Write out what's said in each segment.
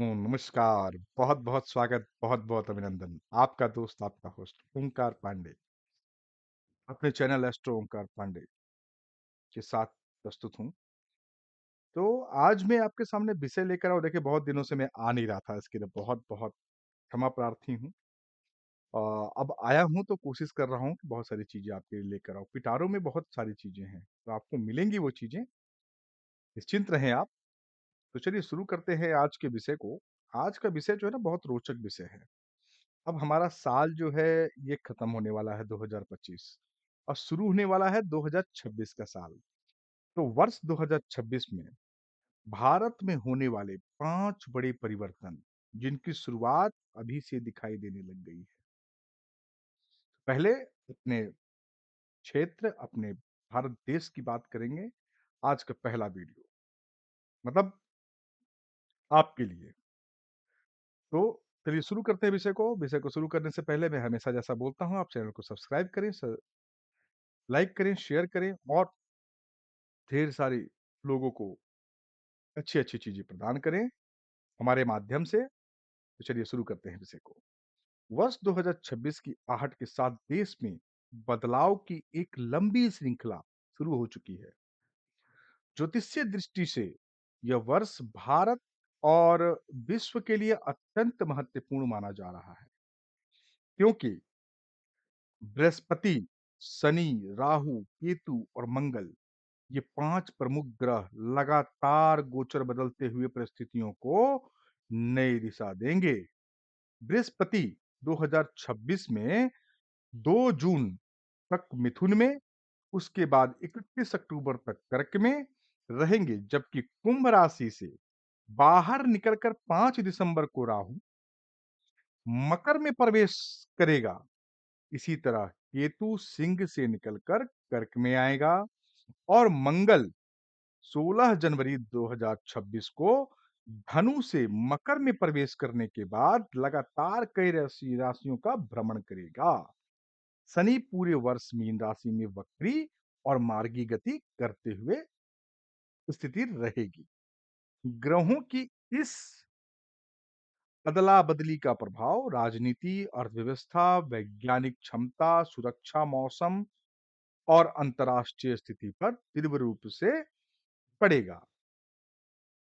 नमस्कार। बहुत-बहुत स्वागत, बहुत-बहुत अभिनंदन। आपका दोस्त, आपका होस्ट ओंकार पांडे, अपने चैनल एस्ट्रो ओंकार पांडे के साथ प्रस्तुत हूँ। तो आज मैं आपके सामने विषय लेकर और देखिए बहुत दिनों से मैं आ नहीं रहा था, इसके लिए बहुत-बहुत क्षमा प्रार्थी हूँ। अ, अब आया हूँ तो कोशिश कर रहा हूँ कि बहुत सारी चीज़ें आपके लिए लेकर आऊँ। पिटारो में बहुत सारी चीज़ें हैं, तो आपको मिलेंगी वो चीज़ें, निश्चिंत रहें आप। तो चलिए शुरू करते हैं आज के विषय को। आज का विषय जो है ना बहुत रोचक विषय है। अब हमारा साल जो है ये खत्म होने वाला है 2025 और शुरू होने वाला है 2026 का साल। तो वर्ष 2026 में भारत में होने वाले 5 बड़े परिवर्तन जिनकी शुरुआत अभी से दिखाई देने लग गई है। पहले अपने क्षेत्र, अपने भारत देश की बात करेंगे। आज का पहला वीडियो मतलब आपके लिए। तो चलिए शुरू करते हैं विषय को। विषय को शुरू करने से पहले मैं हमेशा जैसा बोलता हूँ, आप चैनल को सब्सक्राइब करें, लाइक करें, शेयर करें और ढेर सारे लोगों को अच्छी-अच्छी चीज़ें प्रदान करें हमारे माध्यम से। तो चलिए शुरू करते हैं विषय को। वर्ष 2026 की आहट के साथ देश में बदलाव की एक लंबी श्रृंखला शुरू हो चुकी है। ज्योतिषीय दृष्टि से यह वर्ष भारत और विश्व के लिए अत्यंत महत्वपूर्ण माना जा रहा है, क्योंकि बृहस्पति, शनि, राहु, केतु और मंगल ये 5 प्रमुख ग्रह लगातार गोचर बदलते हुए परिस्थितियों को नई दिशा देंगे। बृहस्पति 2026 में 2 जून तक मिथुन में, उसके बाद 31 अक्टूबर तक कर्क में रहेंगे, जबकि कुंभ राशि से बाहर निकलकर 5 दिसंबर को राहु मकर में प्रवेश करेगा। इसी तरह केतु सिंह से निकलकर कर्क में आएगा और मंगल 16 जनवरी 2026 को धनु से मकर में प्रवेश करने के बाद लगातार कई राशियों का भ्रमण करेगा। शनि पूरे वर्ष मीन राशि में वक्री और मार्गी गति करते हुए स्थिति रहेगी। ग्रहों की इस अदला बदली का प्रभाव राजनीति, अर्थव्यवस्था, वैज्ञानिक क्षमता, सुरक्षा, मौसम और अंतर्राष्ट्रीय स्थिति पर तीव्र रूप से पड़ेगा।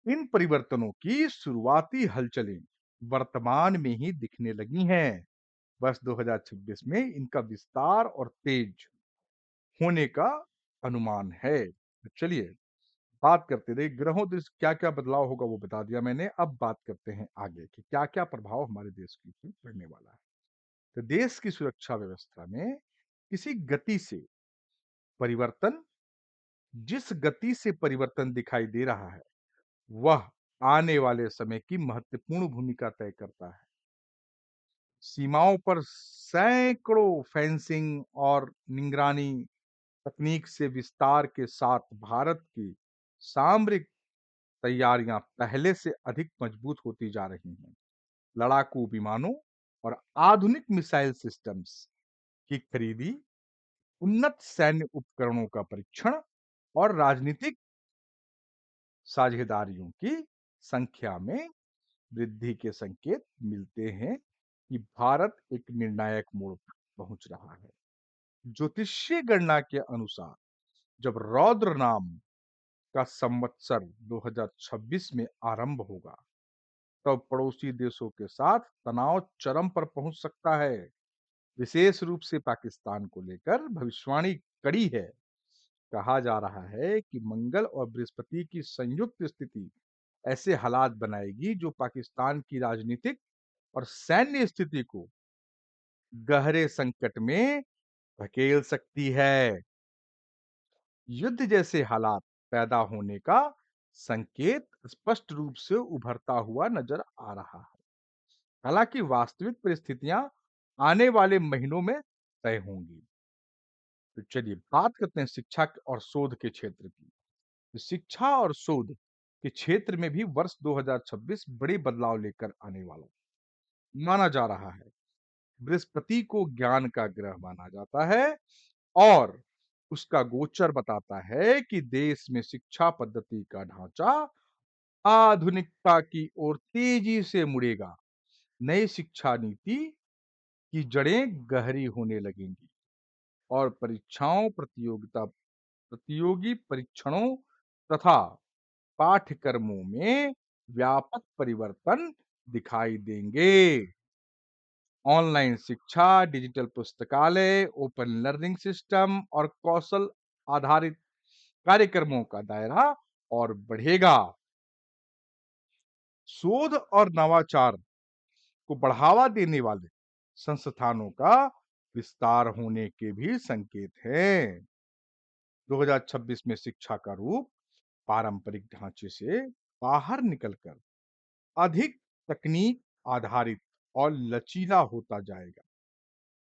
इन परिवर्तनों की शुरुआती हलचलें वर्तमान में ही दिखने लगी हैं। वर्ष 2026 में इनका विस्तार और तेज होने का अनुमान है। तो चलिए बात करते रहे ग्रहों दृष्टि क्या-क्या बदलाव होगा वो बता दिया मैंने। अब बात करते हैं आगे कि क्या-क्या प्रभाव हमारे देश के ऊपर पड़ने वाला है। तो देश की सुरक्षा व्यवस्था में किसी गति से परिवर्तन जिस गति से परिवर्तन दिखाई दे रहा है वह आने वाले समय की महत्वपूर्ण भूमिका तय करता है। सीमाओं पर सैकड़ों फेंसिंग और निगरानी तकनीक से विस्तार के साथ भारत की सामरिक तैयारियां पहले से अधिक मजबूत होती जा रही हैं। लड़ाकू विमानों और आधुनिक मिसाइल सिस्टम्स की खरीदी, उन्नत सैन्य उपकरणों का परीक्षण और राजनीतिक साझेदारियों की संख्या में वृद्धि के संकेत मिलते हैं कि भारत एक निर्णायक मोड़ पर पहुंच रहा है। ज्योतिषीय गणना के अनुसार जब रौद्र नाम का संवत्सर 2026 में आरंभ होगा, तब पड़ोसी देशों के साथ तनाव चरम पर पहुंच सकता है। विशेष रूप से पाकिस्तान को लेकर भविष्यवाणी कड़ी है। कहा जा रहा है कि मंगल और बृहस्पति की संयुक्त स्थिति ऐसे हालात बनाएगी जो पाकिस्तान की राजनीतिक और सैन्य स्थिति को गहरे संकट में धकेल सकती है। युद्ध जैसे हालात पैदा होने का संकेत स्पष्ट रूप से उभरता हुआ नजर आ रहा है। हालांकि वास्तविक परिस्थितियां आने वाले महीनों में तय होंगी। तो चलिए बात करते हैं शिक्षा और शोध के क्षेत्र की। तो शिक्षा और शोध के क्षेत्र में भी वर्ष 2026 बड़े बदलाव लेकर आने वाला माना जा रहा है। बृहस्पति को ज्ञान का ग्रह माना जाता है और उसका गोचर बताता है कि देश में शिक्षा पद्धति का ढांचा आधुनिकता की ओर तेजी से मुड़ेगा। नई शिक्षा नीति की जड़ें गहरी होने लगेंगी और परीक्षाओं, प्रतियोगी परीक्षणों तथा पाठ्यक्रमों में व्यापक परिवर्तन दिखाई देंगे। ऑनलाइन शिक्षा, डिजिटल पुस्तकालय, ओपन लर्निंग सिस्टम और कौशल आधारित कार्यक्रमों का दायरा और बढ़ेगा। शोध और नवाचार को बढ़ावा देने वाले संस्थानों का विस्तार होने के भी संकेत हैं। 2026 में शिक्षा का रूप पारंपरिक ढांचे से बाहर निकलकर अधिक तकनीक आधारित और लचीला होता जाएगा,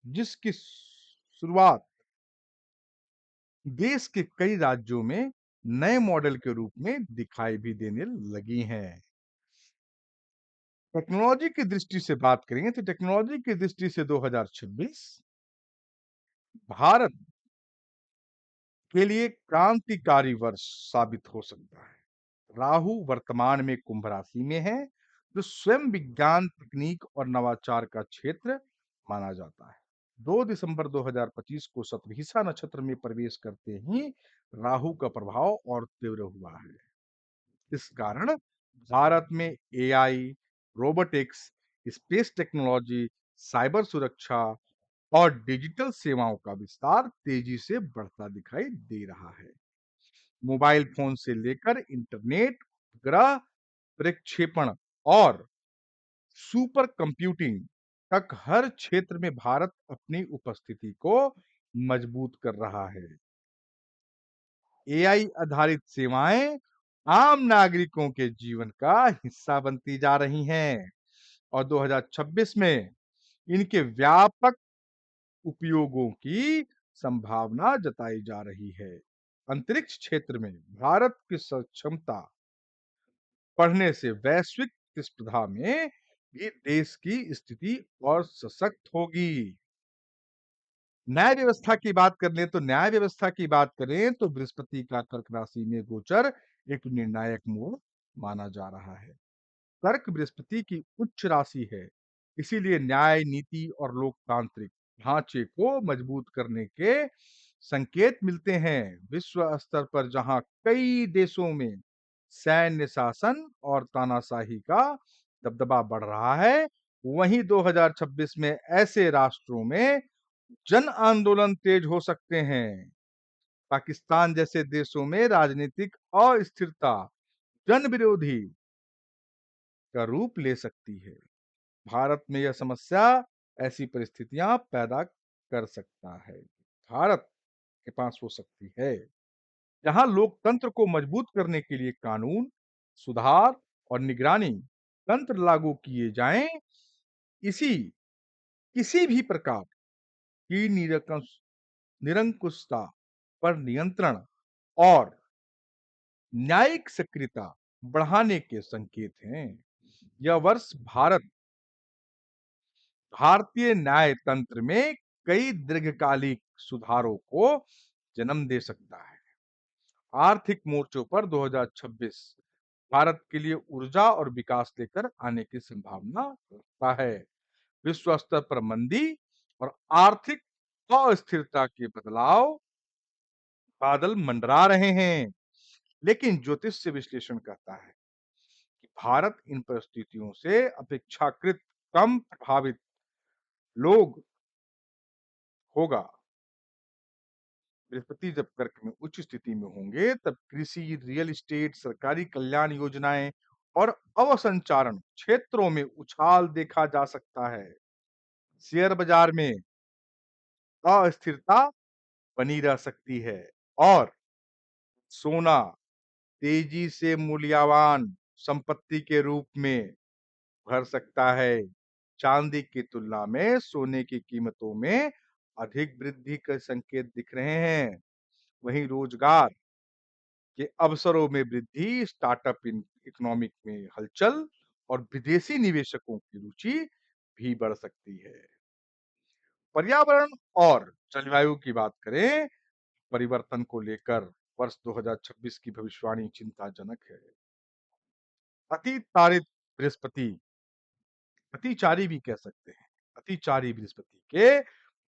जिसकी शुरुआत देश के कई राज्यों में नए मॉडल के रूप में दिखाई भी देने लगी हैं। टेक्नोलॉजी की दृष्टि से बात करेंगे तो टेक्नोलॉजी की दृष्टि से 2026 भारत के लिए क्रांतिकारी वर्ष साबित हो सकता है। राहु वर्तमान में कुंभ राशि में है, जो स्वयं विज्ञान, तकनीक और नवाचार का क्षेत्र माना जाता है। 2 दिसंबर 2025 को शतभिषा नक्षत्र में प्रवेश करते ही राहु का प्रभाव और तीव्र हुआ है। इस कारण भारत में AI, robotics, space technology, cyber सुरक्षा और डिजिटल सेवाओं का विस्तार तेजी से बढ़ता दिखाई दे रहा है। मोबाइल फोन से लेकर इंटरनेट, ग्रह प्रक्षेपण और सुपर कंप्यूटिंग तक हर क्षेत्र में भारत अपनी उपस्थिति को मजबूत कर रहा है। एआई आधारित सेवाएं आम नागरिकों के जीवन का हिस्सा बनती जा रही हैं और 2026 में इनके व्यापक उपयोगों की संभावना जताई जा रही है। अंतरिक्ष क्षेत्र में भारत की सक्षमता बढ़ने से वैश्विक प्रतिस्पर्धा में भी देश की स्थिति और सशक्त होगी। न्याय व्यवस्था की बात कर लें तो न्याय व्यवस्था की बात करें तो बृहस्पति का कर्क राशि में गोचर एक निर्णायक मोड़ माना जा रहा है। कर्क बृहस्पति की उच्च राशि है, इसीलिए न्याय, नीति और लोकतांत्रिक ढांचे को मजबूत करने के संकेत मिलते हैं। विश्व स्तर पर जहां कई देशों में सैन्य शासन और तानाशाही का दबदबा बढ़ रहा है, वहीं 2026 में ऐसे राष्ट्रों में जन आंदोलन तेज हो सकते हैं। पाकिस्तान जैसे देशों में राजनीतिक अस्थिरता जन विरोधी का रूप ले सकती है। भारत में यह समस्या ऐसी परिस्थितियां पैदा कर सकता है। भारत के पास हो सकती है जहां लोकतंत्र को मजबूत करने के लिए कानून, सुधार और निगरानी तंत्र लागू किए जाएं। इसी किसी भी प्रकार की निरंकुशता पर नियंत्रण और न्यायिक सक्रियता बढ़ाने के संकेत हैं। यह वर्ष भारतीय न्याय तंत्र में कई दीर्घकालिक सुधारों को जन्म दे सकता है। आर्थिक मोर्चों पर 2026 भारत के लिए ऊर्जा और विकास लेकर आने की संभावना रखता है। विश्व स्तर पर मंदी और आर्थिक अस्थिरता के बादल मंडरा रहे हैं, लेकिन ज्योतिष विश्लेषण कहता है कि भारत इन परिस्थितियों से अपेक्षाकृत कम प्रभावित लोग होगा। बृहस्पति जब कर्क में उच्च स्थिति में होंगे तब कृषि, रियल एस्टेट, सरकारी कल्याण योजनाएं और अवसंचारण क्षेत्रों में उछाल देखा जा सकता है। शेयर बाजार में अस्थिरता बनी रह सकती है और सोना तेजी से मूल्यवान संपत्ति के रूप में भर सकता है। चांदी की तुलना में सोने की कीमतों में अधिक वृद्धि के संकेत दिख रहे हैं। वहीं रोजगार के अवसरों में वृद्धि, स्टार्टअप इकोनॉमिक में हलचल और विदेशी निवेशकों की रुचि भी बढ़ सकती है। पर्यावरण और जलवायु की बात करें, परिवर्तन को लेकर वर्ष 2026 की भविष्यवाणी चिंताजनक है। अतितारित बृहस्पति, अतिचारी भी कह सकते हैं, अतिचारी बृहस्पति के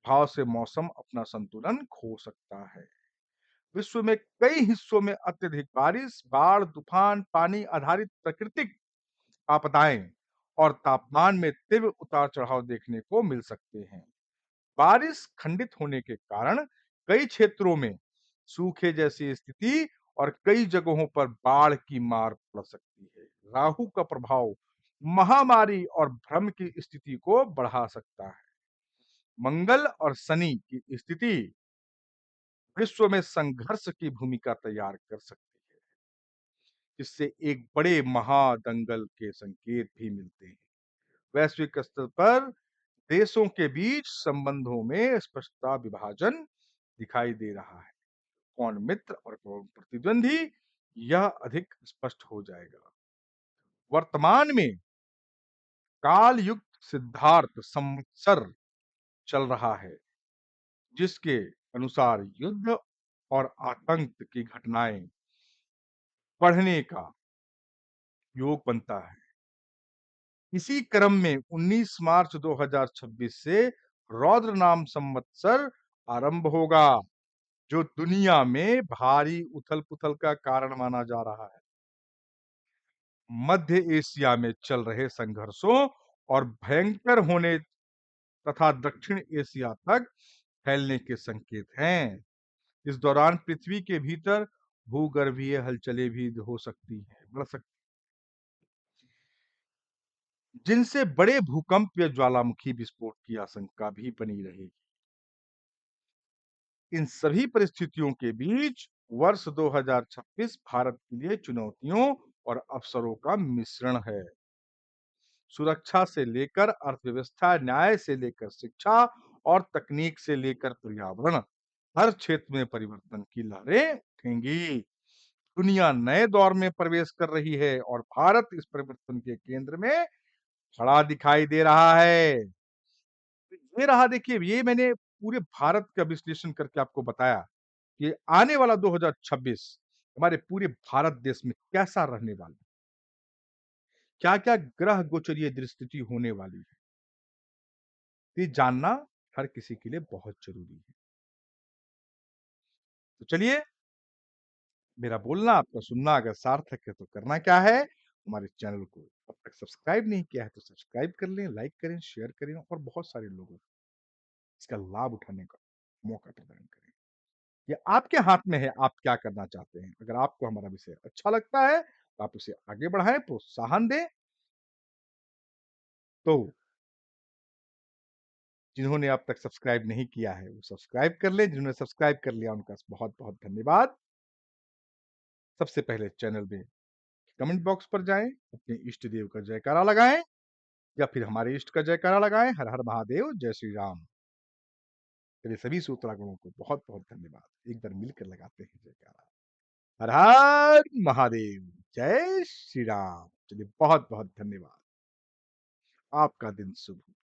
भाव से मौसम अपना संतुलन खो सकता है। विश्व में कई हिस्सों में अत्यधिक बारिश, बाढ़, तूफान, पानी आधारित प्राकृतिक आपदाएं और तापमान में तीव्र उतार-चढ़ाव देखने को मिल सकते हैं। बारिश खंडित होने के कारण कई क्षेत्रों में सूखे जैसी स्थिति और कई जगहों पर बाढ़ की मार पड़ सकती है। राहु का प्रभाव महामारी और भ्रम की स्थिति को बढ़ा सकता है। मंगल और शनि की स्थिति विश्व में संघर्ष की भूमिका तैयार कर सकती है, जिससे एक बड़े महादंगल के संकेत भी मिलते हैं। वैश्विक स्तर पर देशों के बीच संबंधों में स्पष्टता विभाजन दिखाई दे रहा है। कौन मित्र और कौन प्रतिद्वंदी, यह अधिक स्पष्ट हो जाएगा। वर्तमान में काल युक्त सिद्धार्थ संवत्सर चल रहा है, जिसके अनुसार युद्ध और आतंक की घटनाएं बढ़ने का योग बनता है। इसी क्रम में 19 मार्च 2026 से रौद्र नाम संवत्सर आरंभ होगा, जो दुनिया में भारी उथल-पुथल का कारण माना जा रहा है। मध्य एशिया में चल रहे संघर्षों और भयंकर होने तथा दक्षिण एशिया तक फैलने के संकेत हैं। इस दौरान पृथ्वी के भीतर भूगर्भीय हलचलें भी हो सकती हैं, बढ़ सकती, जिनसे बड़े भूकंप या ज्वालामुखी विस्फोट की आशंका भी बनी रहेगी। इन सभी परिस्थितियों के बीच वर्ष 2026 भारत के लिए चुनौतियों और अवसरों का मिश्रण है। सुरक्षा से लेकर अर्थव्यवस्था, न्याय से लेकर शिक्षा और तकनीक से लेकर पर्यावरण, हर क्षेत्र में परिवर्तन की लहरें उठेंगी। दुनिया नए दौर में प्रवेश कर रही है और भारत इस परिवर्तन के केंद्र में खड़ा दिखाई दे रहा है। ये रहा, देखिए, ये मैंने पूरे भारत का विश्लेषण करके आपको बताया कि आने वाला 2026 हमारे पूरे भारत देश में कैसा रहने वाला है, क्या-क्या ग्रह गोचरीय दृष्टि होने वाली है। ये जानना हर किसी के लिए बहुत जरूरी है। तो चलिए, मेरा बोलना आपका सुनना अगर सार्थक है तो करना क्या है, हमारे चैनल को अब तक सब्सक्राइब नहीं किया है तो सब्सक्राइब कर लें, लाइक करें, शेयर करें और बहुत सारे लोगों को इसका लाभ उठाने का मौका प्रदान करें। ये आपके हाथ में है, आप क्या करना चाहते हैं। अगर आपको हमारा विषय अच्छा लगता है तो आप उसे आगे बढ़ाएं, प्रोत्साहन दें। तो जिन्होंने अब तक सब्सक्राइब नहीं किया है वो सब्सक्राइब कर लें, जिन्होंने सब्सक्राइब कर लिया उनका बहुत बहुत धन्यवाद। सबसे पहले चैनल में कमेंट बॉक्स पर जाएं, अपने इष्ट देव का जयकारा लगाएं या फिर हमारे इष्ट का जयकारा लगाएं। हर हर महादेव, जय श्री राम। चलिए, सभी सूत्रागणों को बहुत बहुत धन्यवाद। एक बार मिलकर लगाते हैं जयकारा। हर हर महादेव, जय श्री राम। चलिए, बहुत बहुत धन्यवाद। आपका दिन शुभ हो।